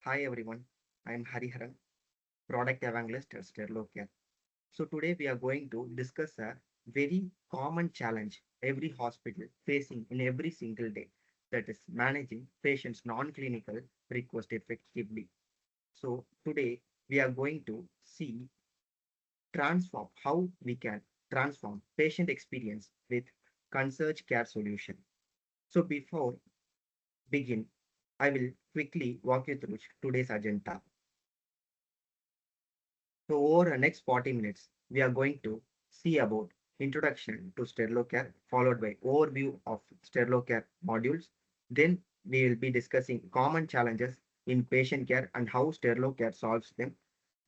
Hi everyone, I am Hariharan, product evangelist at sterloCare. So today we are going to discuss a very common challenge every hospital facing in every single day, that is managing patients' non-clinical request effectively. So today we are going to see transform how we can transform patient experience with concierge care solution. So before begin, I will quickly walk you through today's agenda. So over the next 40 minutes, we are going to see about introduction to sterloCare, followed by overview of sterloCare modules. Then we will be discussing common challenges in patient care and how sterloCare solves them.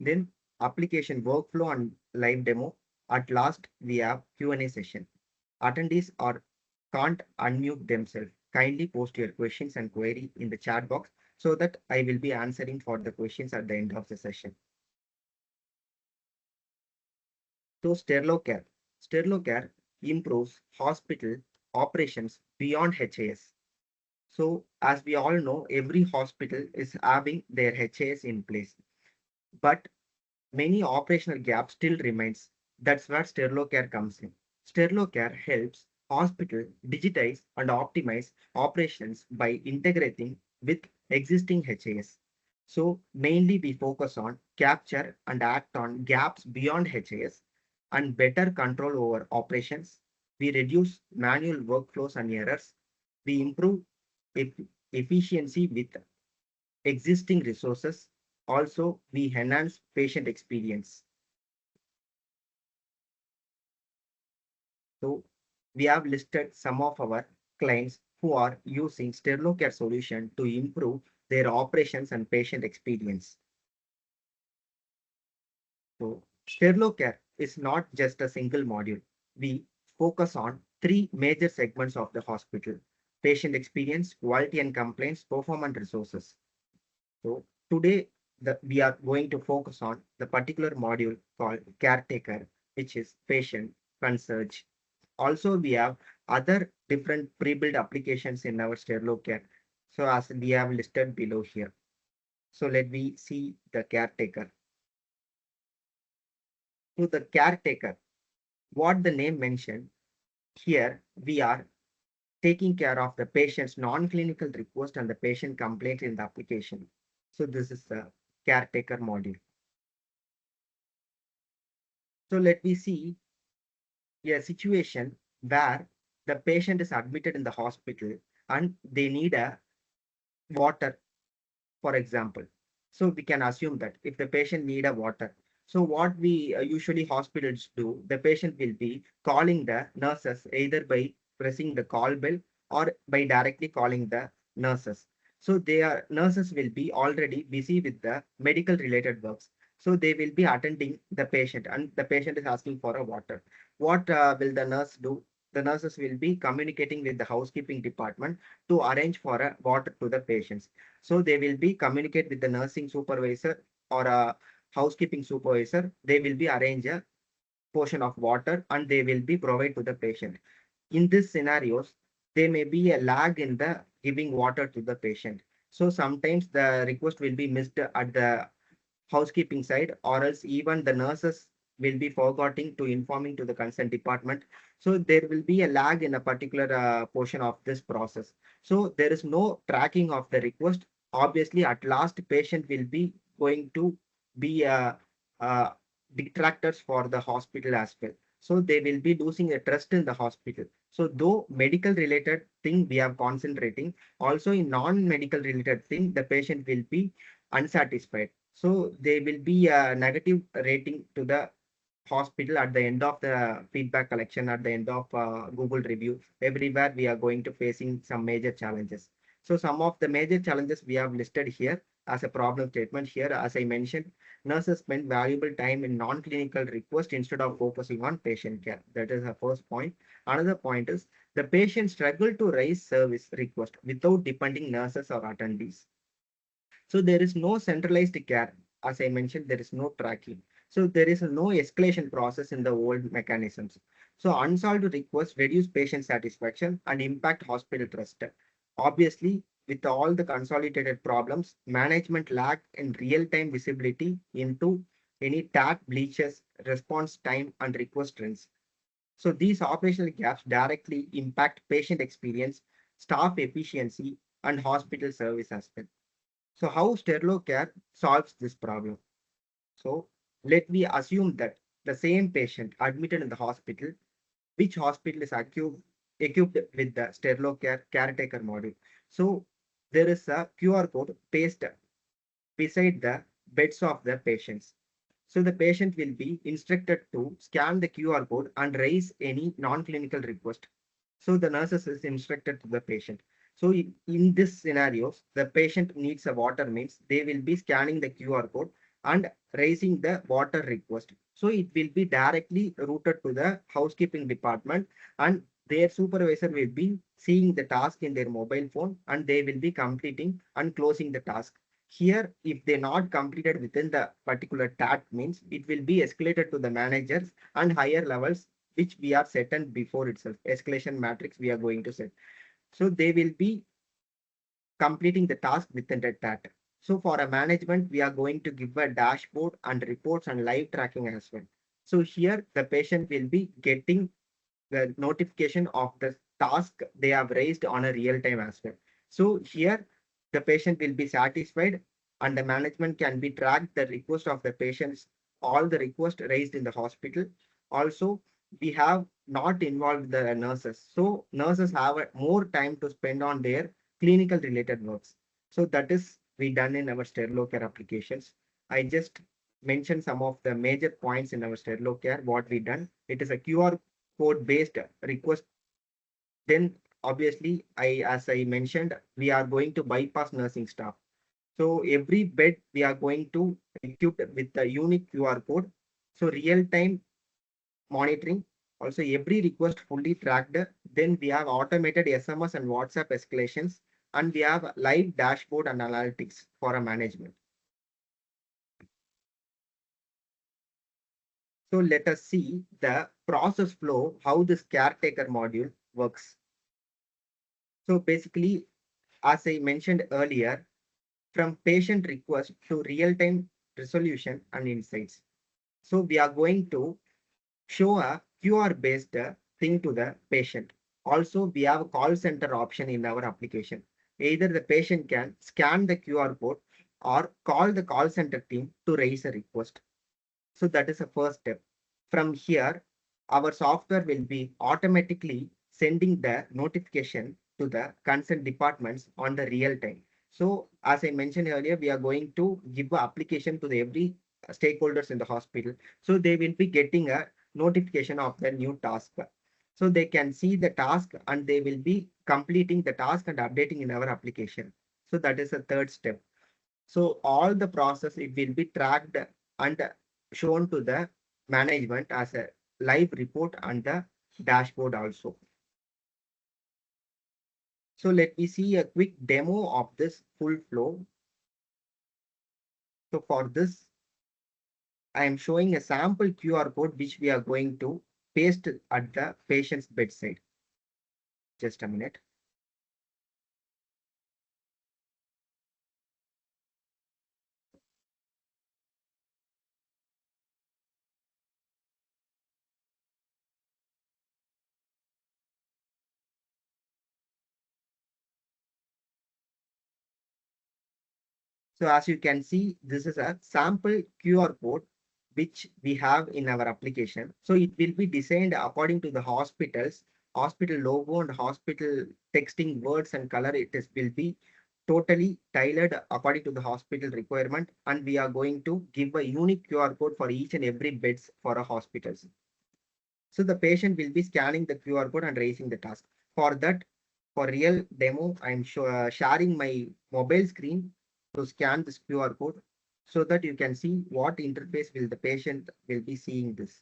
Then application workflow and live demo. At last, we have Q&A session. Attendees are can't unmute themselves. Kindly post your questions and query in the chat box so that I will be answering for the questions at the end of the session. So sterloCare. sterloCare improves hospital operations beyond HAS. So as we all know, every hospital is having their HAS in place, but many operational gaps still remains. That's where sterloCare comes in. sterloCare helps hospital digitize and optimize operations by integrating with existing HAS. So mainly we focus on capture and act on gaps beyond HAS and better control over operations. We reduce manual workflows and errors. We improve efficiency with existing resources. Also, we enhance patient experience. So we have listed some of our clients who are using sterloCare solution to improve their operations and patient experience. So sterloCare is not just a single module. We focus on three major segments of the hospital: patient experience, quality and complaints, performance resources. So today we are going to focus on the particular module called caretaker, which is patient concierge. Also, we have other different pre-built applications in our sterloCare. So as we have listed below here. So let me see the caretaker. So the caretaker, what the name mentioned, here we are taking care of the patient's non-clinical request and the patient complaint in the application. So this is the caretaker module. So let me see a situation where the patient is admitted in the hospital and they need a water, for example. So we can assume that if the patient need a water, so what we usually hospitals do, the patient will be calling the nurses either by pressing the call bell or by directly calling the nurses. So their nurses will be already busy with the medical related works. So they will be attending the patient and the patient is asking for a water. What will the nurse do? The nurses will be communicating with the housekeeping department to arrange for a water to the patients. So they will be communicate with the nursing supervisor or a housekeeping supervisor. They will be arrange a portion of water and they will be provide to the patient. In these scenarios, there may be a lag in the giving water to the patient. So sometimes the request will be missed at the housekeeping side, or else even the nurses will be forgetting to informing to the concerned department. So there will be a lag in a particular portion of this process. So there is no tracking of the request. Obviously, at last, patient will be going to be detractors for the hospital as well. So they will be losing a trust in the hospital. So though medical related thing we are concentrating, also in non-medical related thing, the patient will be unsatisfied. So there will be a negative rating to the hospital at the end of the feedback collection, at the end of Google review. Everywhere we are going to facing some major challenges. So some of the major challenges we have listed here as a problem statement here. As I mentioned, nurses spend valuable time in non-clinical request instead of focusing on patient care. That is the first point. Another point is the patient struggle to raise service request without depending nurses or attendees. So there is no centralized care. As I mentioned, there is no tracking. So there is no escalation process in the old mechanisms. So unsolved requests reduce patient satisfaction and impact hospital trust. Obviously, with all the consolidated problems, management lacked in real-time visibility into any tag bleaches, response time, and request trends. So these operational gaps directly impact patient experience, staff efficiency, and hospital service as well. So how sterloCare solves this problem? So let me assume that the same patient admitted in the hospital, which hospital is equipped with the sterloCare caretaker module. So there is a QR code pasted beside the beds of the patients. So the patient will be instructed to scan the QR code and raise any non-clinical request. So the nurses is instructed to the patient. So in this scenarios, the patient needs a water means they will be scanning the QR code and raising the water request. So it will be directly routed to the housekeeping department, and their supervisor will be seeing the task in their mobile phone, and they will be completing and closing the task. Here, if they not completed within the particular task means it will be escalated to the managers and higher levels, which we are set and before itself escalation matrix we are going to set. So they will be completing the task within that. So for a management, we are going to give a dashboard and reports and live tracking as well. So here the patient will be getting the notification of the task they have raised on a real time as well. So here the patient will be satisfied, and the management can be tracked the request of the patients, all the requests raised in the hospital. Also, we have not involved the nurses. So nurses have more time to spend on their clinical related works. So that is we done in our sterloCare applications. I just mentioned some of the major points in our sterloCare, what we done. It is a QR code based request. Then obviously, as I mentioned, we are going to bypass nursing staff. So every bed we are going to equip with a unique QR code. So real time monitoring. Also, every request fully tracked. Then we have automated SMS and WhatsApp escalations, and we have live dashboard and analytics for a management. So let us see the process flow, how this caretaker module works. So basically, as I mentioned earlier, from patient request to real-time resolution and insights. So we are going to show a QR-based thing to the patient. Also, we have a call center option in our application. Either the patient can scan the QR code or call the call center team to raise a request. So that is the first step. From here, our software will be automatically sending the notification to the concerned departments on the real time. So as I mentioned earlier, we are going to give an application to the every stakeholders in the hospital. So they will be getting a notification of the new task. So they can see the task and they will be completing the task and updating in our application. So that is the third step. So all the process it will be tracked and shown to the management as a live report on the dashboard also. So let me see a quick demo of this full flow. So for this, I am showing a sample QR code which we are going to paste at the patient's bedside. Just a minute. So as you can see, this is a sample QR code which we have in our application. So it will be designed according to the hospital logo and hospital texting words and color. It is will be totally tailored according to the hospital requirement. And we are going to give a unique QR code for each and every beds for a hospitals. So the patient will be scanning the QR code and raising the task. For that, for real demo, I'm sharing my mobile screen to scan this QR code so that you can see what interface will the patient will be seeing this.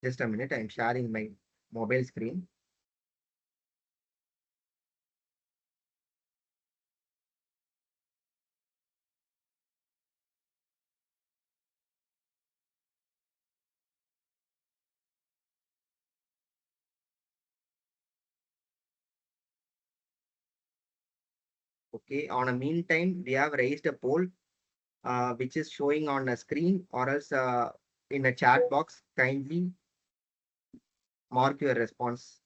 Just a minute, I'm sharing my mobile screen. Okay, on a meantime, we have raised a poll which is showing on a screen or else in a chat box. Kindly mark your response.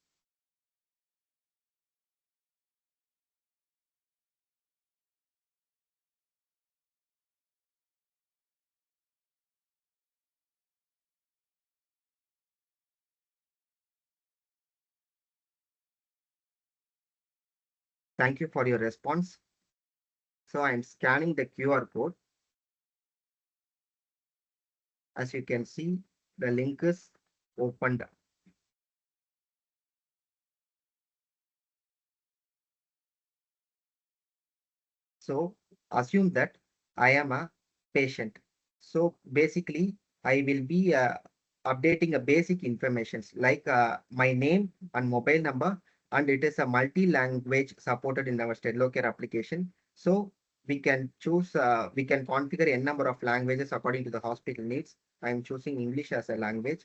Thank you for your response. So I'm scanning the QR code. As you can see, the link is opened. So assume that I am a patient. So basically, I will be updating a basic informations like my name and mobile number, and it is a multi-language supported in our sterloCare application. So we can choose, we can configure a number of languages according to the hospital needs. I am choosing English as a language.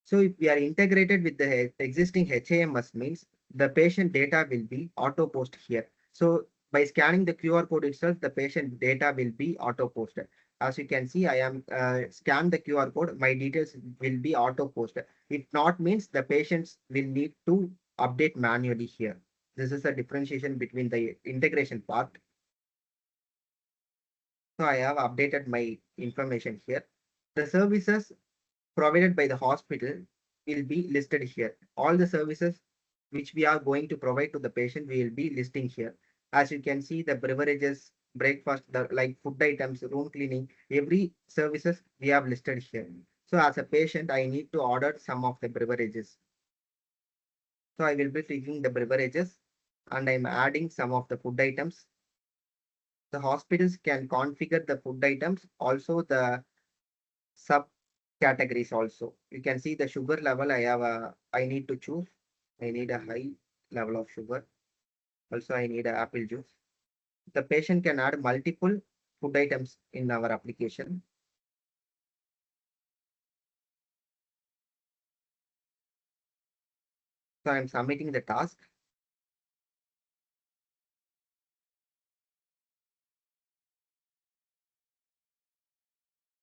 So if we are integrated with the existing HAMS means the patient data will be auto post here. So by scanning the QR code itself, the patient data will be auto posted. As you can see, I am scan the QR code, my details will be auto posted. If not means the patients will need to update manually here. This is a differentiation between the integration part. So I have updated my information here. The services provided by the hospital will be listed here. All the services which we are going to provide to the patient, we will be listing here. As you can see, the beverages, breakfast, the like food items, room cleaning, every services we have listed here. So as a patient, I need to order some of the beverages. So I will be taking the beverages and I'm adding some of the food items. The hospitals can configure the food items, also the subcategories also. You can see the sugar level I need to choose. I need a high level of sugar. Also, I need a apple juice. The patient can add multiple food items in our application. So I'm submitting the task.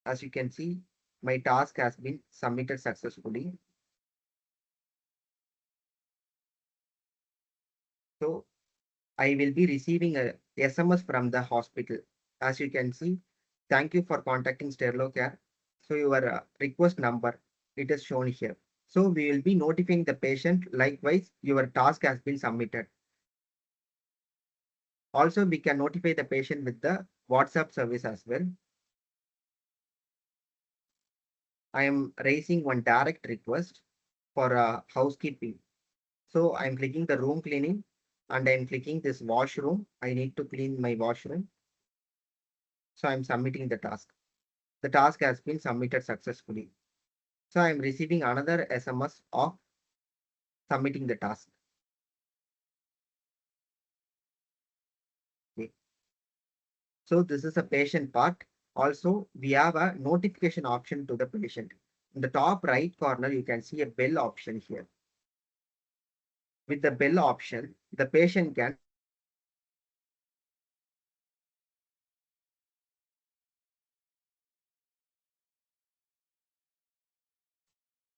As you can see, my task has been submitted successfully. So I will be receiving a SMS from the hospital. As you can see, thank you for contacting sterloCare. So your request number, it is shown here. So we will be notifying the patient. Likewise, your task has been submitted. Also, we can notify the patient with the WhatsApp service as well. I am raising one direct request for housekeeping. So I'm clicking the room cleaning and I'm clicking this washroom. I need to clean my washroom. So I'm submitting the task. The task has been submitted successfully. So I'm receiving another SMS of submitting the task. Okay. So this is a patient part. Also, we have a notification option to the patient. In the top right corner, you can see a bell option here. With the bell option, the patient can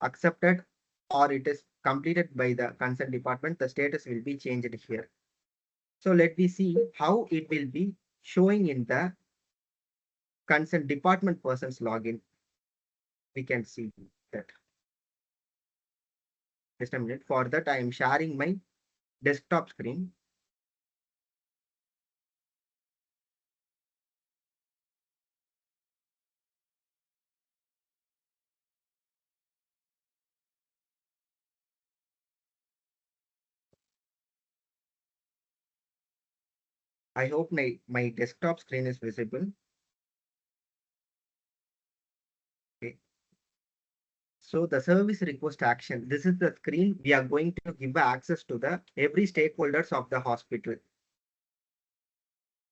accepted or it is completed by the concerned department. The status will be changed here. So let me see how it will be showing in the concerned department person's login. We can see that. Just a minute. For that, I am sharing my desktop screen. I hope my desktop screen is visible. Okay. So the service request action, this is the screen we are going to give access to the every stakeholders of the hospital.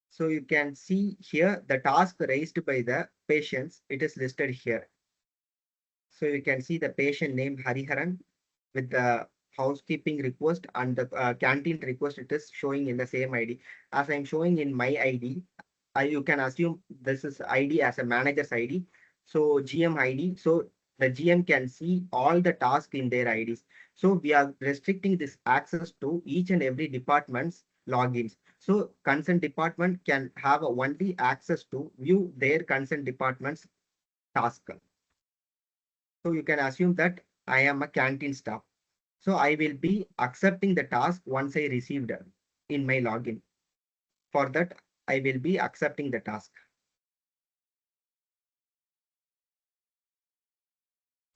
So you can see here the task raised by the patients, it is listed here. So you can see the patient name Hariharan with the housekeeping request and the canteen request, it is showing in the same ID. As I'm showing in my ID, you can assume this is ID as a manager's ID. So GM ID. So the GM can see all the tasks in their IDs. So we are restricting this access to each and every department's logins. So concerned department can have only access to view their concerned department's task. So you can assume that I am a canteen staff. So I will be accepting the task once I received in my login. For that, I will be accepting the task.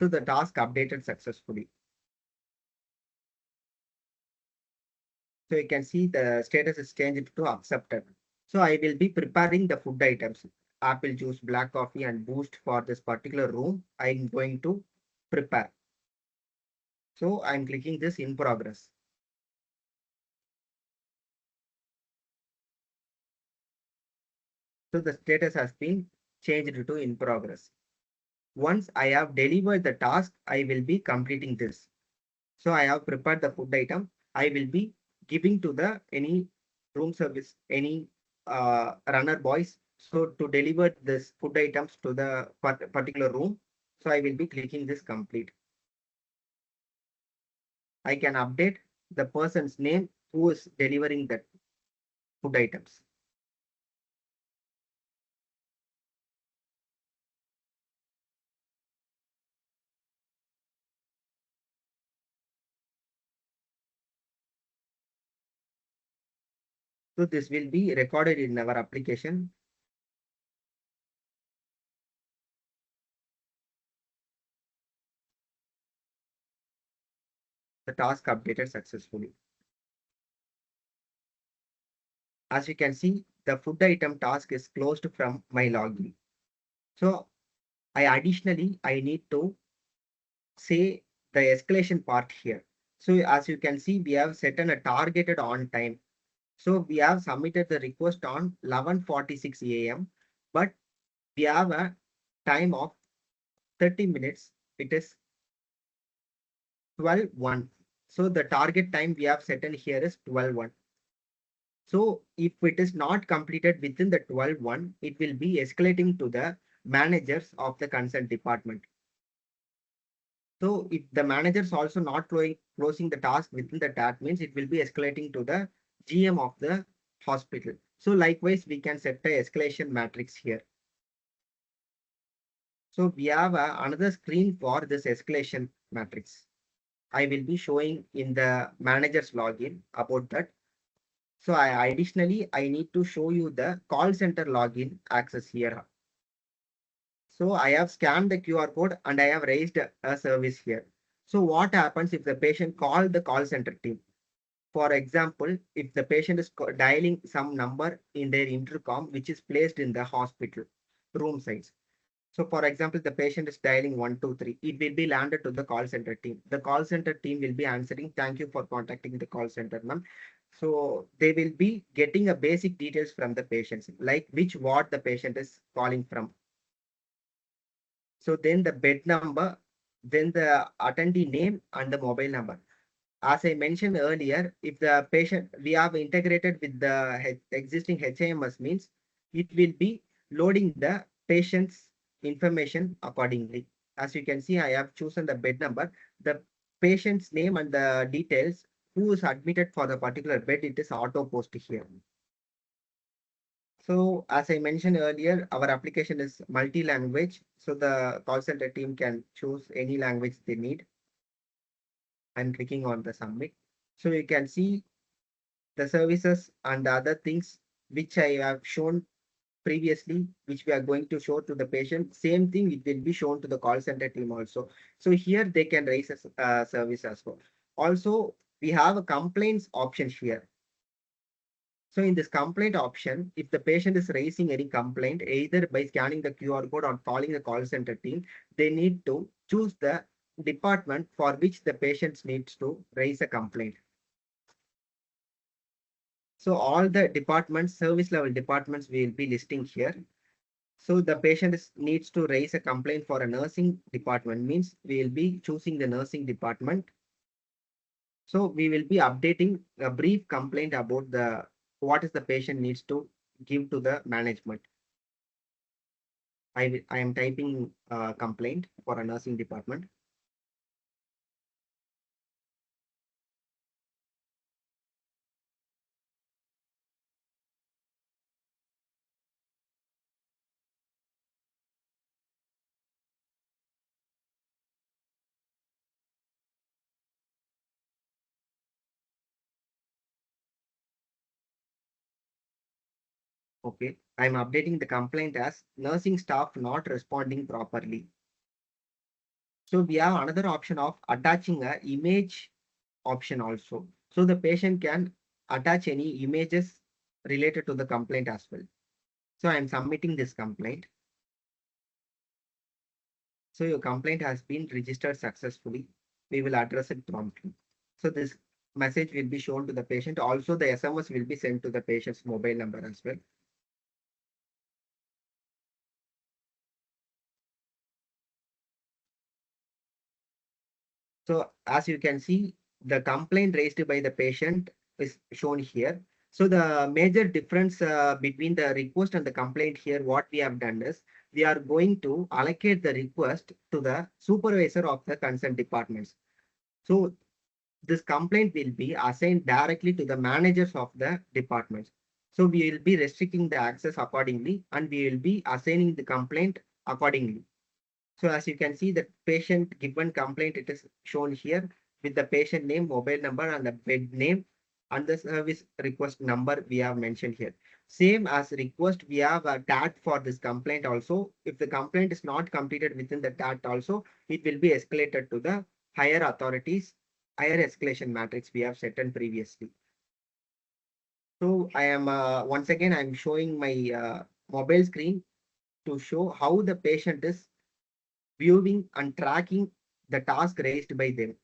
So the task updated successfully. So you can see the status is changed to accepted. So I will be preparing the food items, apple juice, black coffee, and boost for this particular room. I'm going to prepare. So I'm clicking this in progress. So the status has been changed to in progress. Once I have delivered the task, I will be completing this. So I have prepared the food item. I will be giving to the any room service, any runner boys. So to deliver this food items to the particular room. So I will be clicking this complete. I can update the person's name who is delivering the food items. So this will be recorded in our application. The task updated successfully. As you can see, the food item task is closed from my login. So I need to say the escalation part here. So as you can see, we have set a targeted on time. So we have submitted the request on 11:46 a.m. But we have a time of 30 minutes. It is 12:01. So the target time we have set in here is 12:01. So if it is not completed within the 12:01, it will be escalating to the managers of the concerned department. So if the manager is also not closing the task within the task, means it will be escalating to the GM of the hospital. So likewise, we can set the escalation matrix here. So we have another screen for this escalation matrix. I will be showing in the manager's login about that. So I need to show you the call center login access here. So I have scanned the QR code and I have raised a service here. So what happens if the patient call the call center team? For example, if the patient is dialing some number in their intercom, which is placed in the hospital room sites. So for example, the patient is dialing 123, it will be landed to the call center team. The call center team will be answering, thank you for contacting the call center, ma'am. So they will be getting a basic details from the patients, like which ward the patient is calling from. So then the bed number, then the attendee name and the mobile number. As I mentioned earlier, if the patient, we have integrated with the existing HIMS, means it will be loading the patient's information accordingly. As you can see, I have chosen the bed number, the patient's name and the details, who is admitted for the particular bed, it is auto post here. So as I mentioned earlier, our application is multi-language. So the call center team can choose any language they need. I'm clicking on the submit. So you can see the services and the other things which I have shown previously, which we are going to show to the patient. Same thing, it will be shown to the call center team also. So here they can raise a service as well. Also, we have a complaints option here. So in this complaint option, if the patient is raising any complaint, either by scanning the QR code or calling the call center team, they need to choose the department for which the patient needs to raise a complaint. So all the departments, service level departments we will be listing here. So the patient needs to raise a complaint for a nursing department, means we will be choosing the nursing department. So we will be updating a brief complaint about the what is the patient needs to give to the management. I am typing a complaint for a nursing department. Okay, I'm updating the complaint as nursing staff not responding properly. So we have another option of attaching a image option also. So the patient can attach any images related to the complaint as well. So I'm submitting this complaint. So your complaint has been registered successfully. We will address it promptly. So this message will be shown to the patient. Also, the SMS will be sent to the patient's mobile number as well. So as you can see, the complaint raised by the patient is shown here. So the major difference between the request and the complaint here, what we have done is we are going to allocate the request to the supervisor of the concerned departments. So this complaint will be assigned directly to the managers of the departments. So we will be restricting the access accordingly and we will be assigning the complaint accordingly. So as you can see, the patient given complaint, it is shown here with the patient name, mobile number, and the bed name, and the service request number we have mentioned here. Same as request, we have a tag for this complaint also. If the complaint is not completed within the tag also, it will be escalated to the higher authorities, higher escalation matrix we have set in previously. So I am once again, I'm showing my mobile screen to show how the patient is viewing and tracking the task raised by them.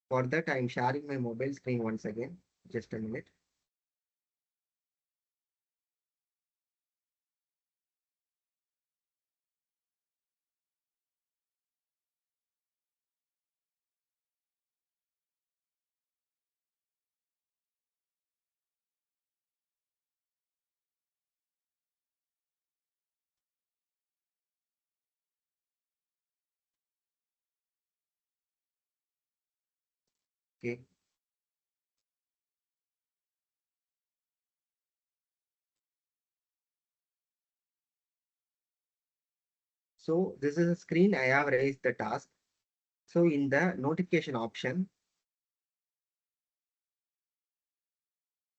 For that, I'm sharing my mobile screen once again. Just a minute. Okay. So this is a screen I have raised the task. So in the notification option,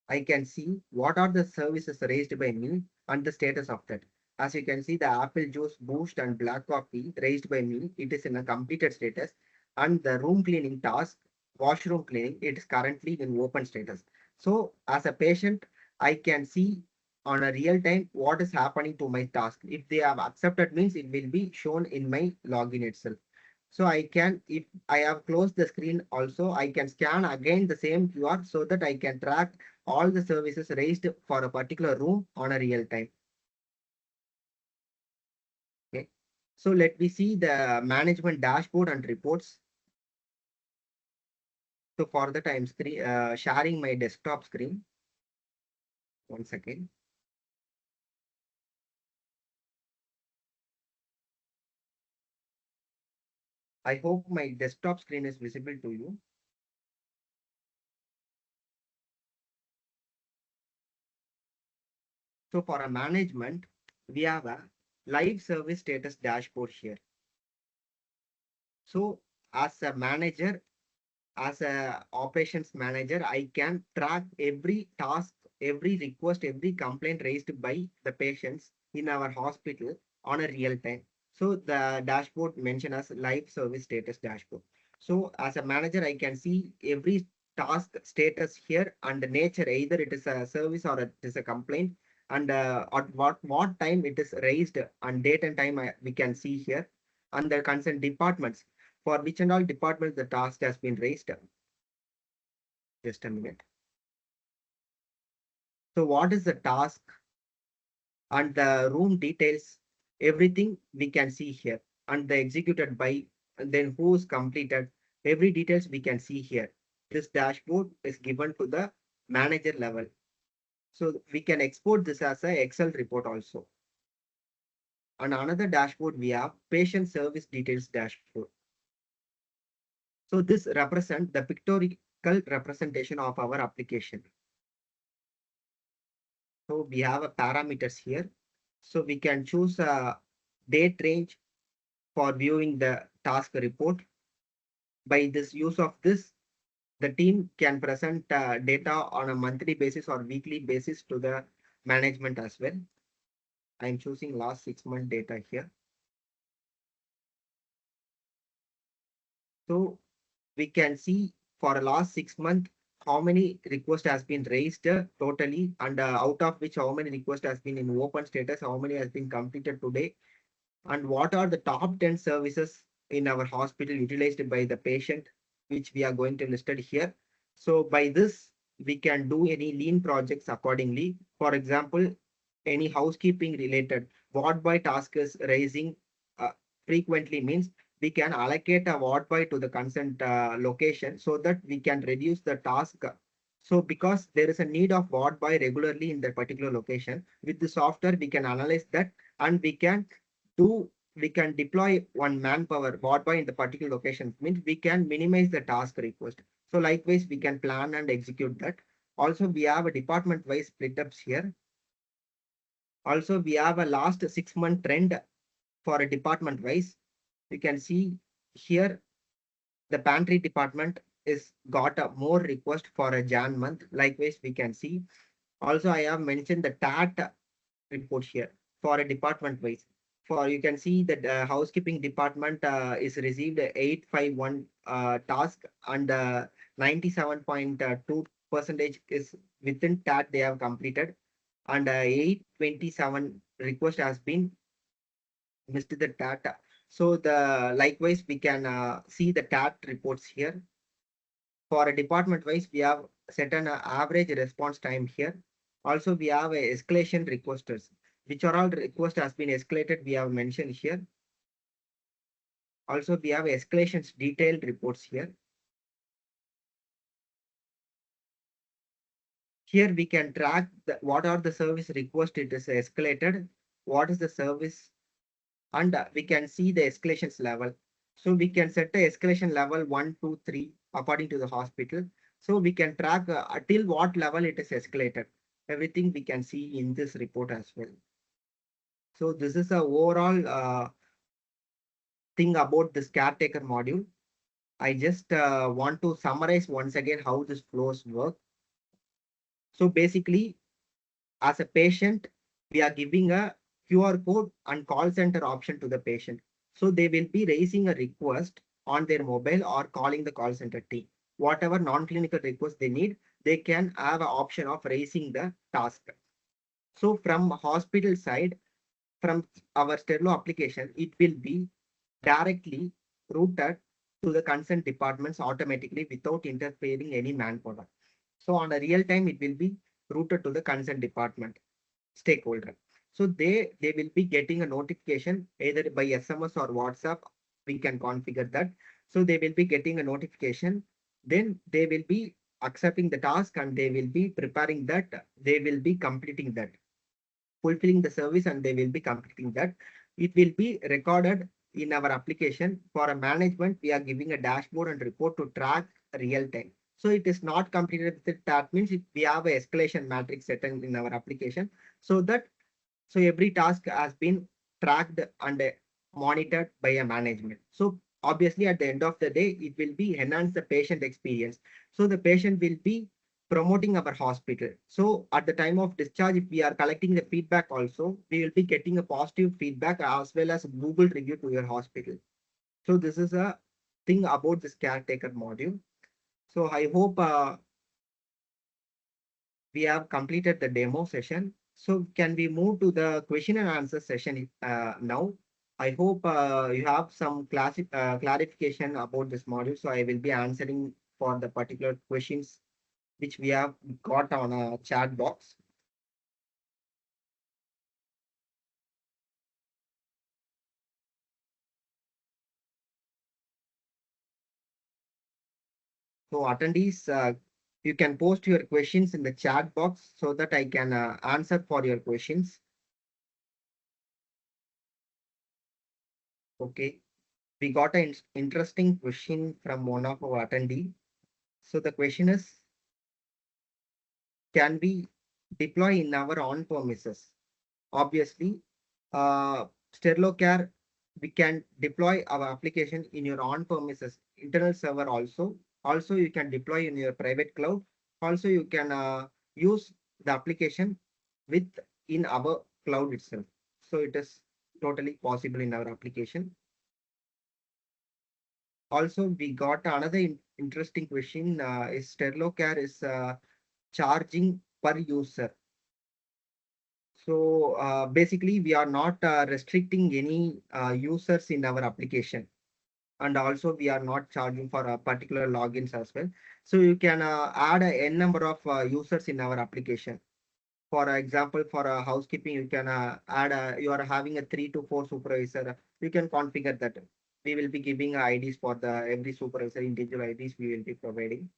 I can see what are the services raised by me and the status of that. As you can see, the apple juice, boost, and black coffee raised by me, it is in a completed status. And the room cleaning task, washroom cleaning, it is currently in open status. So as a patient, I can see on a real time what is happening to my task. If they have accepted means it will be shown in my login itself. So I can, if I have closed the screen also, I can scan again the same QR so that I can track all the services raised for a particular room on a real time. Okay. So let me see the management dashboard and reports. So for that, I'm sharing my desktop screen. One second. I hope my desktop screen is visible to you. So for a management, we have a live service status dashboard here. So as a manager, as a operations manager, I can track every task, every request, every complaint raised by the patients in our hospital on a real time. So the dashboard mentioned as live service status dashboard. So as a manager, I can see every task status here and the nature, either it is a service or it is a complaint, and at what time it is raised and date and time we can see here, and the concerned departments for which and all departments the task has been raised. Just a minute. So what is the task and the room details, everything we can see here, and the executed by, and then who's completed, Every details we can see here. This dashboard is given to the manager level. So we can export this as a Excel report also. And another dashboard we have patient service details dashboard. So this represents the pictorial representation of our application. So we have a parameters here. So we can choose a date range for viewing the task report. By this use of this, the team can present data on a monthly basis or weekly basis to the management as well. I'm choosing last 6 month data here. So we can see for the last 6 months how many requests has been raised totally, and out of which how many requests has been in open status, how many has been completed today, and what are the top 10 services in our hospital utilized by the patient, which we are going to listed here. So by this, we can do any lean projects accordingly. For example, any housekeeping related ward boy task is raising frequently means we can allocate a ward boy to the consent location so that we can reduce the task. So because there is a need of ward boy regularly in that particular location, with the software we can analyze that, and do we can deploy one manpower ward boy in the particular location, means we can minimize the task request. So likewise we can plan and execute that. Also we have a department wise split ups here. Also we have a last 6 month trend for a department wise. You can see here the pantry department is got a more request for a Jan month. Likewise we can see. Also I have mentioned the TAT report here for a department wise. For you can see that housekeeping department is received 851 task, and 97.2 percentage is within TAT they have completed, and 827 request has been missed the TAT. So the likewise we can see the TAT reports here. For a department wise, we have set an average response time here. Also, we have a escalation requesters, which are all request has been escalated. We have mentioned here. Also, we have escalations detailed reports here. Here we can track what are the service request it is escalated, what is the service, and we can see the escalations level. So we can set the escalation level 1, 2, 3 according to the hospital. So we can track till what level it is escalated. Everything we can see in this report as well. So this is a overall thing about this caretaker module. I just want to summarize once again how this flows work. So basically, as a patient, we are giving a QR code and call center option to the patient. So they will be raising a request on their mobile or calling the call center team. Whatever non-clinical request they need, they can have an option of raising the task. So from hospital side, from our Sterlo application, it will be directly routed to the consent departments automatically without interfering any manpower. So on a real time, it will be routed to the consent department stakeholder. So they will be getting a notification either by SMS or WhatsApp. We can configure that. So they will be getting a notification. Then they will be accepting the task and they will be preparing that. They will be completing that, fulfilling the service, and they will be completing that. It will be recorded in our application. For a management, we are giving a dashboard and report to track real time. So it is not completed with it. That means we have a escalation matrix set in our application, so that so every task has been tracked and monitored by a management. So obviously at the end of the day, it will be enhance the patient experience. So the patient will be promoting our hospital. So at the time of discharge, if we are collecting the feedback also, we will be getting a positive feedback as well as Google review to your hospital. So this is a thing about this caretaker module. So I hope we have completed the demo session. So can we move to the question and answer session now? I hope you have some clarification about this module. So I will be answering for the particular questions which we have got on a chat box. So attendees, you can post your questions in the chat box so that I can answer for your questions. Okay. We got an interesting question from one of our attendee. So the question is, can we deploy in our on premises? Obviously, sterloCare, we can deploy our application in your on premises internal server also. Also, you can deploy in your private cloud. Also, you can use the application with in our cloud itself. So it is totally possible in our application. Also, we got another interesting question. Is sterloCare is charging per user? So basically, we are not restricting any users in our application. And also, we are not charging for particular logins as well. So you can add a n number of users in our application. For example, for housekeeping, you can you are having a 3 to 4 supervisor. You can configure that. We will be giving IDs for the every supervisor, individual IDs we will be providing.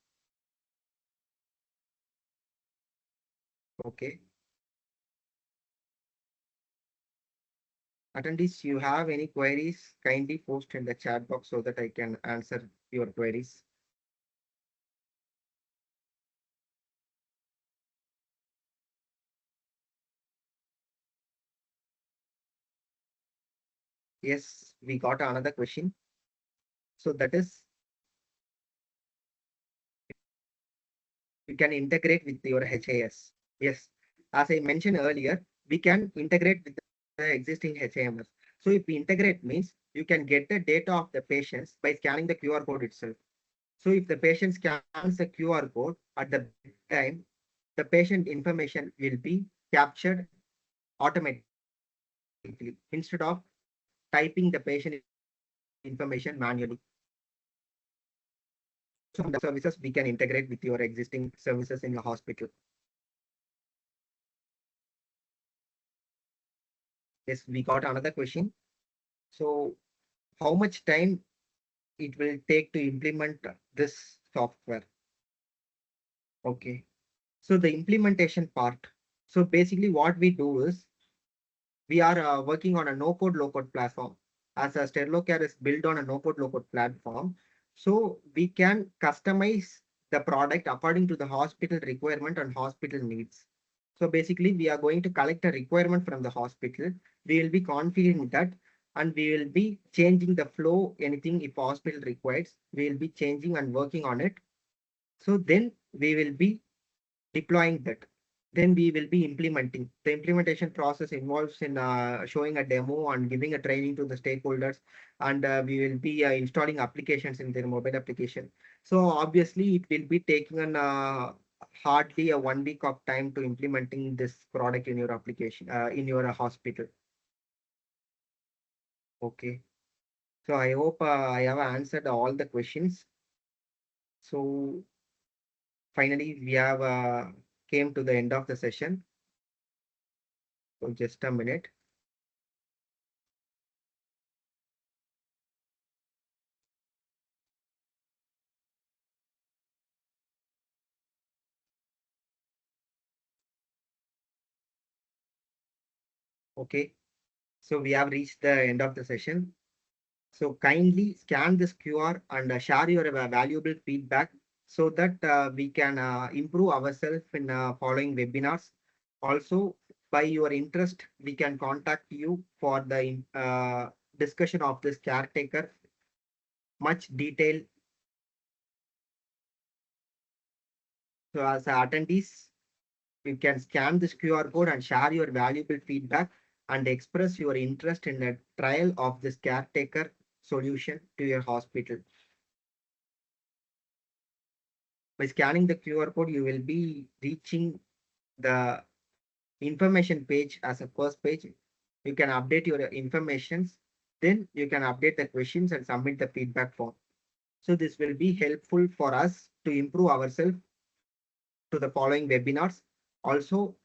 Okay. Attendees, you have any queries, kindly post in the chat box so that I can answer your queries. Yes, we got another question. So that is, you can integrate with your HAS. Yes, as I mentioned earlier, we can integrate with the existing HAMS. So if we integrate means you can get the data of the patients by scanning the QR code itself. So if the patient scans the QR code at the time, the patient information will be captured automatically instead of typing the patient information manually. So the services we can integrate with your existing services in your hospital. Yes, we got another question. So how much time it will take to implement this software? Okay. So the implementation part. So basically what we do is we are working on a no code low code platform. As a sterloCare is built on a no code low code platform. So we can customize the product according to the hospital requirement and hospital needs. So basically we are going to collect a requirement from the hospital. We will be configuring that and we will be changing the flow, anything if hospital requires, we will be changing and working on it. So then we will be deploying that. Then we will be implementing. The implementation process involves in showing a demo and giving a training to the stakeholders, and we will be installing applications in their mobile application. So obviously, it will be taking an hardly a 1 week of time to implementing this product in your application in your hospital. Okay. So I hope I have answered all the questions. So finally, we have came to the end of the session. So just a minute. Okay. So we have reached the end of the session. So kindly scan this QR and share your valuable feedback so that we can improve ourselves in following webinars. Also, by your interest, we can contact you for the discussion of this caretaker, much detail. So as attendees, you can scan this QR code and share your valuable feedback and express your interest in the trial of this caretaker solution to your hospital. By scanning the QR code, you will be reaching the information page as a first page. You can update your informations. Then you can update the questions and submit the feedback form. So this will be helpful for us to improve ourselves to the following webinars. Also,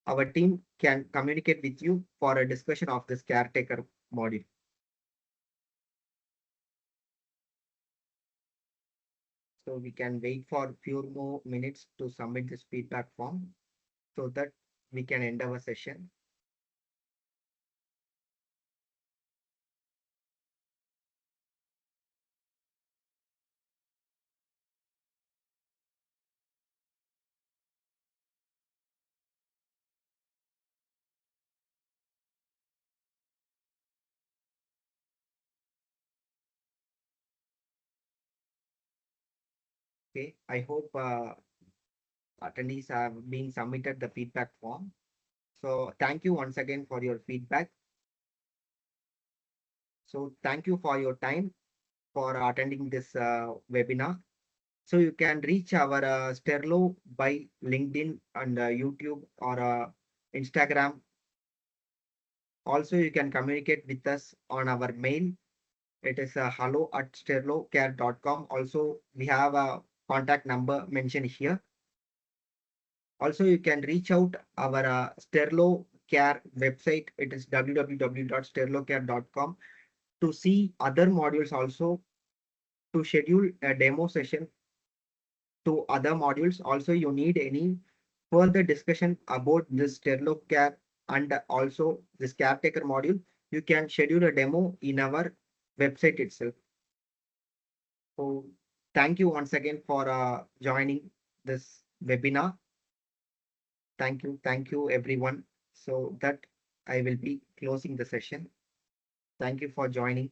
our team can communicate with you for a discussion of this caretaker module. So So we can wait for few more minutes to submit this feedback form so that we can end our session. Okay, I hope attendees have been submitted the feedback form. So thank you once again for your feedback. So thank you for your time for attending this webinar. So you can reach our Sterlo by LinkedIn and YouTube or Instagram. Also, you can communicate with us on our mail. It is hello@sterlocare.com. Also, we have a contact number mentioned here. Also, you can reach out our Sterlo Care website. It is www.sterlocare.com to see other modules also, to schedule a demo session to other modules. Also, you need any further discussion about this sterloCare and also this caretaker module, you can schedule a demo in our website itself. So thank you once again for joining this webinar. Thank you everyone. So that I will be closing the session. Thank you for joining.